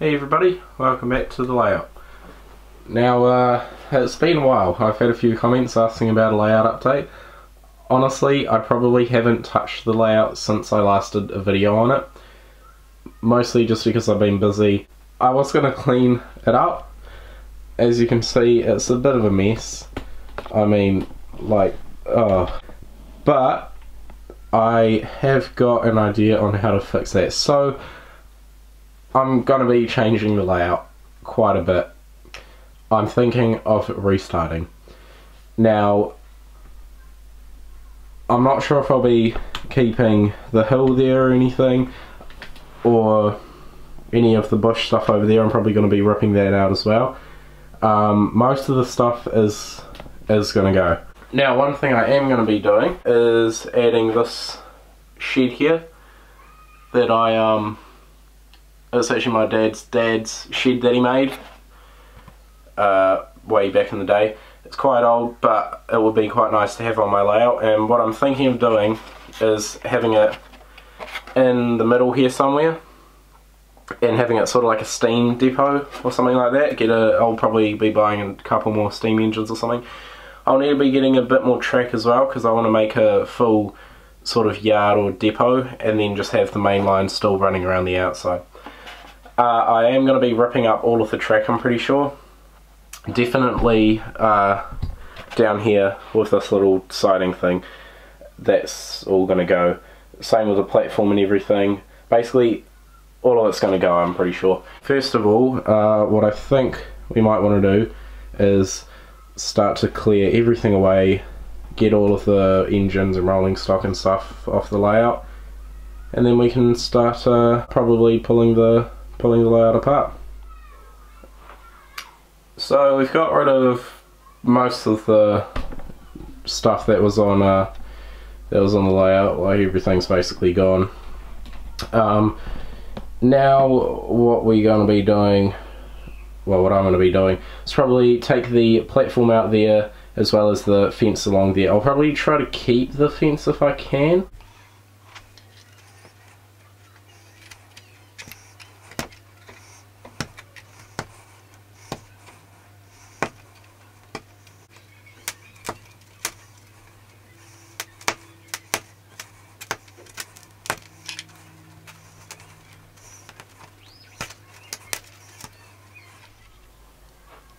Hey everybody, welcome back to the layout. Now, it's been a while. I've had a few comments asking about a layout update. Honestly, I probably haven't touched the layout since I last did a video on it. Mostly just because I've been busy. I was going to clean it up. As you can see, it's a bit of a mess. I mean, like, but I have got an idea on how to fix that. So, I'm going to be changing the layout quite a bit. I'm thinking of restarting. Now, I'm not sure if I'll be keeping the hill there or anything, or any of the bush stuff over there. I'm probably going to be ripping that out as well. Most of the stuff is going to go. Now, one thing I am going to be doing is adding this shed here that it's actually my dad's shed that he made way back in the day. It's quite old, but it would be quite nice to have on my layout, and what I'm thinking of doing is having it in the middle here somewhere and having it sort of like a steam depot or something like that. I'll probably be buying a couple more steam engines or something. I'll need to be getting a bit more track as well, because I want to make a full sort of yard or depot and then just have the main line still running around the outside. I am going to be ripping up all of the track, I'm pretty sure. Definitely down here with this little siding thing. That's all going to go. Same with the platform and everything. Basically, all of it's going to go, I'm pretty sure. First of all, what I think we might want to do is start to clear everything away, get all of the engines and rolling stock and stuff off the layout, and then we can start probably pulling the layout apart. So we've got rid of most of the stuff that was on the layout. Like, everything's basically gone. Now what we're going to be doing, well, what I'm going to be doing is probably take the platform out there as well as the fence along there. I'll probably try to keep the fence if I can.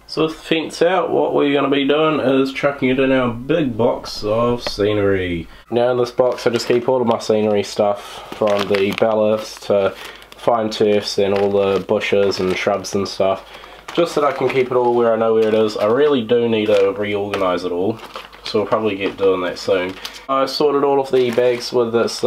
So with the fence out, what we're going to be doing is chucking it in our big box of scenery. Now in this box I just keep all of my scenery stuff, from the ballasts to fine turfs and all the bushes and shrubs and stuff, just so that I can keep it all where I know where it is. I really do need to reorganise it all, so we'll probably get doing that soon. I sorted all of the bags with this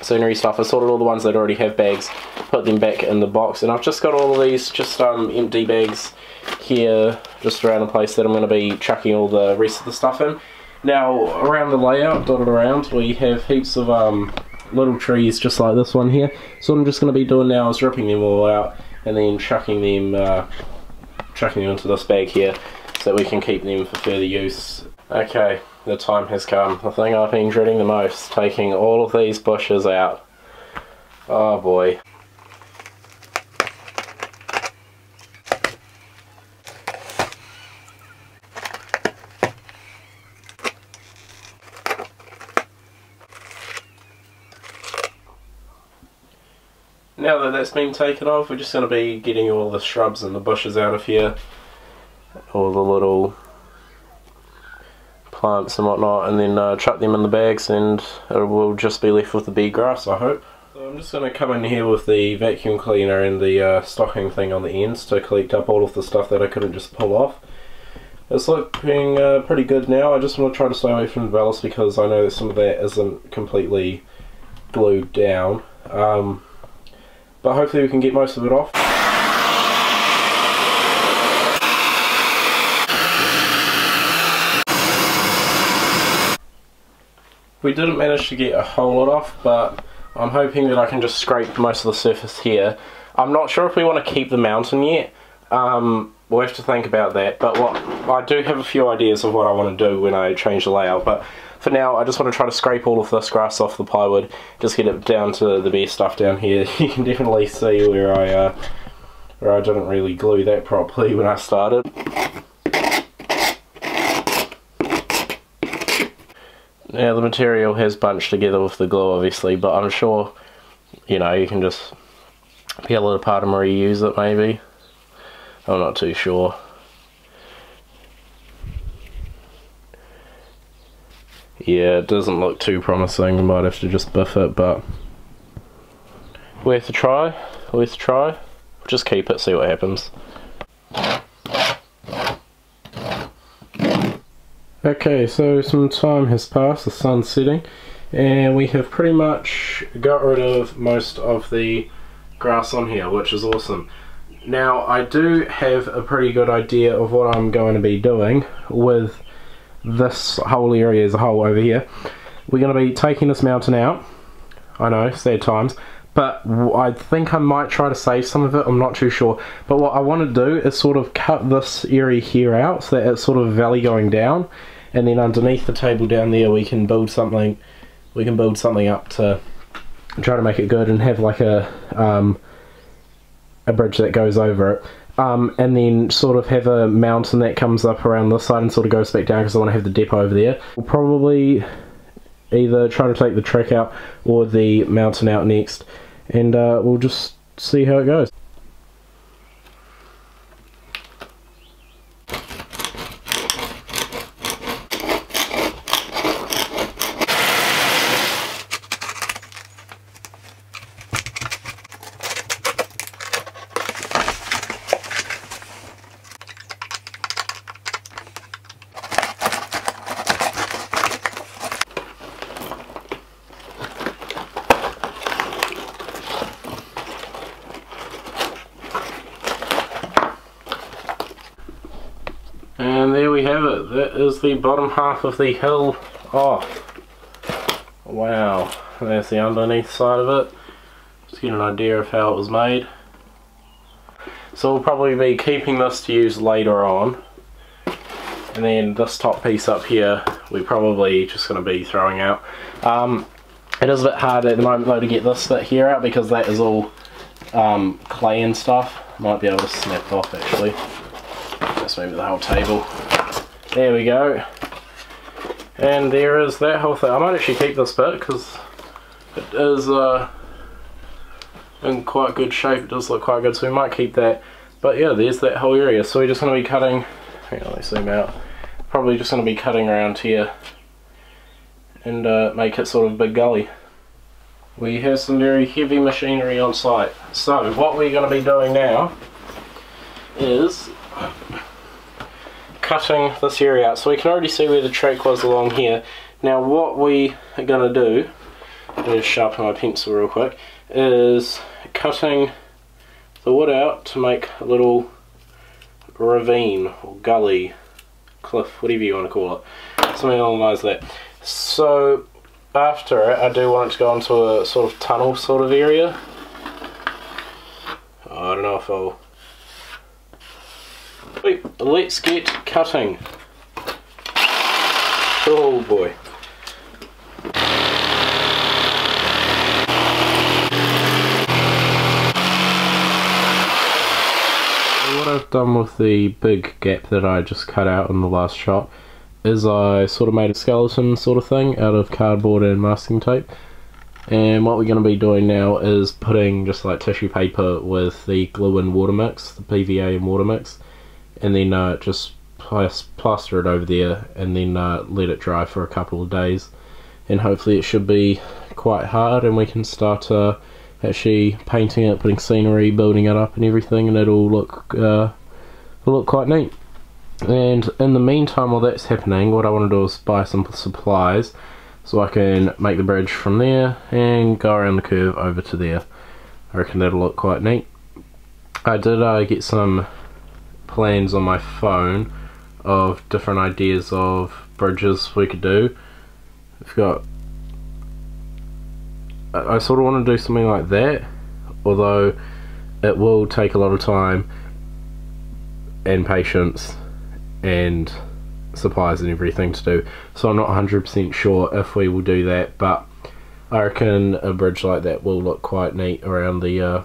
scenery stuff. I sorted all the ones that already have bags, put them back in the box, and I've just got all of these just empty bags here just around the place that I'm going to be chucking all the rest of the stuff in. Now around the layout, dotted around, we have heaps of little trees just like this one here. So what I'm just going to be doing now is ripping them all out and then chucking them into this bag here so that we can keep them for further use. Okay, the time has come. The thing I've been dreading the most, taking all of these bushes out. Oh boy. Now that that's been taken off, we're just going to be getting all the shrubs and the bushes out of here, all the little plants and whatnot, and then chuck them in the bags, and it will just be left with the bee grass, I hope. So I'm just going to come in here with the vacuum cleaner and the stocking thing on the ends to collect up all of the stuff that I couldn't just pull off. It's looking pretty good now. I just want to try to stay away from the ballast because I know that some of that isn't completely glued down. But hopefully we can get most of it off. We didn't manage to get a whole lot off, but I'm hoping that I can just scrape most of the surface here. I'm not sure if we want to keep the mountain yet. We'll have to think about that, but I do have a few ideas of what I want to do when I change the layout. But for now I just want to try to scrape all of this grass off the plywood, just get it down to the bare stuff down here. You can definitely see where I didn't really glue that properly when I started. Now the material has bunched together with the glue obviously, but I'm sure, you know, you can just peel it apart and reuse it maybe. I'm not too sure. Yeah, it doesn't look too promising. I might have to just biff it, but worth a try. Worth a try. Just keep it, see what happens. Okay, so some time has passed, the sun's setting, and we have pretty much got rid of most of the grass on here, which is awesome. Now, I do have a pretty good idea of what I'm going to be doing with this whole area as a whole over here. We're going to be taking this mountain out. I know, sad times. But I think I might try to save some of it, I'm not too sure. But what I want to do is sort of cut this area here out so that it's sort of a valley going down. And then underneath the table down there we can build something up to try to make it good and have like a bridge that goes over it. And then sort of have a mountain that comes up around this side and sort of goes back down because I want to have the depot over there. We'll probably either try to take the track out or the mountain out next, and we'll just see how it goes. And there we have it. That is the bottom half of the hill off. Wow, there's the underneath side of it. Just get an idea of how it was made. So we'll probably be keeping this to use later on. And then this top piece up here, we're probably just going to be throwing out. It is a bit hard at the moment though to get this bit here out because that is all clay and stuff. Might be able to snap it off actually. Just maybe the whole table. There we go. And there is that whole thing. I might actually keep this bit because it is in quite good shape. It does look quite good, so we might keep that. But yeah, there's that whole area. So we're just going to be cutting. Hang on, let me zoom out. Probably just going to be cutting around here and make it sort of a big gully. We have some very heavy machinery on site. So what we're going to be doing now is cutting this area out. So we can already see where the track was along here. Now what we are going to do, let me just sharpen my pencil real quick, is cutting the wood out to make a little ravine or gully, cliff, whatever you want to call it, something along those lines. So after it, I do want it to go into a sort of tunnel sort of area. I don't know if I'll... Let's get cutting. Oh boy. What I've done with the big gap that I just cut out in the last shot is I sort of made a skeleton sort of thing out of cardboard and masking tape. And what we're going to be doing now is putting just like tissue paper with the glue and water mix, the PVA and water mix, and then just plaster it over there and then let it dry for a couple of days, and hopefully it should be quite hard and we can start actually painting it, putting scenery, building it up and everything, and it'll look quite neat. And in the meantime, while that's happening, what I want to do is buy some supplies so I can make the bridge from there and go around the curve over to there. I reckon that'll look quite neat. I did get some plans on my phone of different ideas of bridges we could do. We've got, I sort of want to do something like that, although it will take a lot of time and patience and supplies and everything to do, so I'm not 100% sure if we will do that, but I reckon a bridge like that will look quite neat around the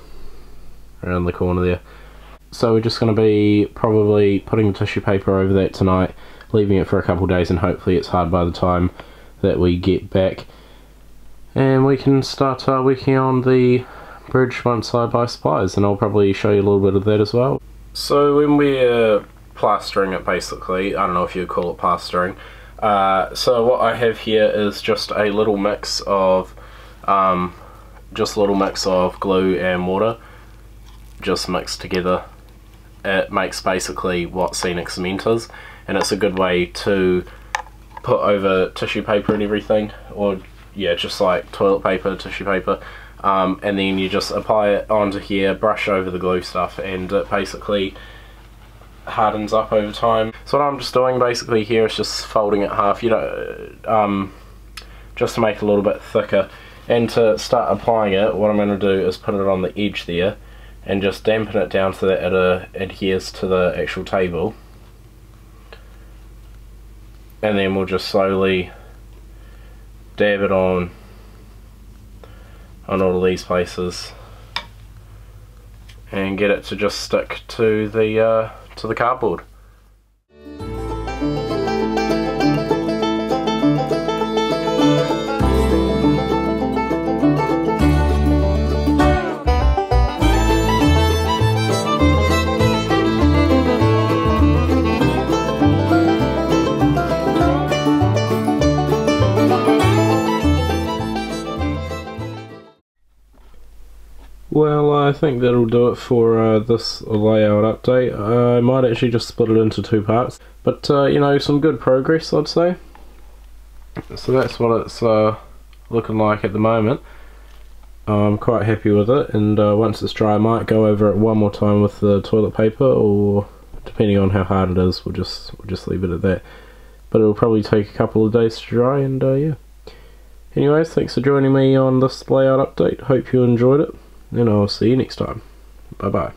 corner there. So we're just going to be probably putting the tissue paper over that tonight, leaving it for a couple of days, and hopefully it's hard by the time that we get back, and we can start working on the bridge once I buy supplies, and I'll probably show you a little bit of that as well. So when we're plastering it, basically, I don't know if you'd call it plastering, so what I have here is just a little mix of glue and water just mixed together. It makes basically what scenic cement is, and it's a good way to put over tissue paper and everything, or yeah, just like toilet paper, tissue paper, and then you just apply it onto here, brush over the glue stuff, and it basically hardens up over time. So what I'm just doing basically here is just folding it half, just to make it a little bit thicker. And to start applying it, what I'm going to do is put it on the edge there and just dampen it down so that it adheres to the actual table, and then we'll just slowly dab it on all of these places and get it to just stick to the cardboard. Well, I think that'll do it for this layout update. I might actually just split it into 2 parts, but you know, some good progress, I'd say. So that's what it's looking like at the moment. I'm quite happy with it, and once it's dry I might go over it one more time with the toilet paper, or depending on how hard it is, we'll just leave it at that. But it'll probably take a couple of days to dry, and yeah. Anyways, thanks for joining me on this layout update. Hope you enjoyed it, and I'll see you next time. Bye bye.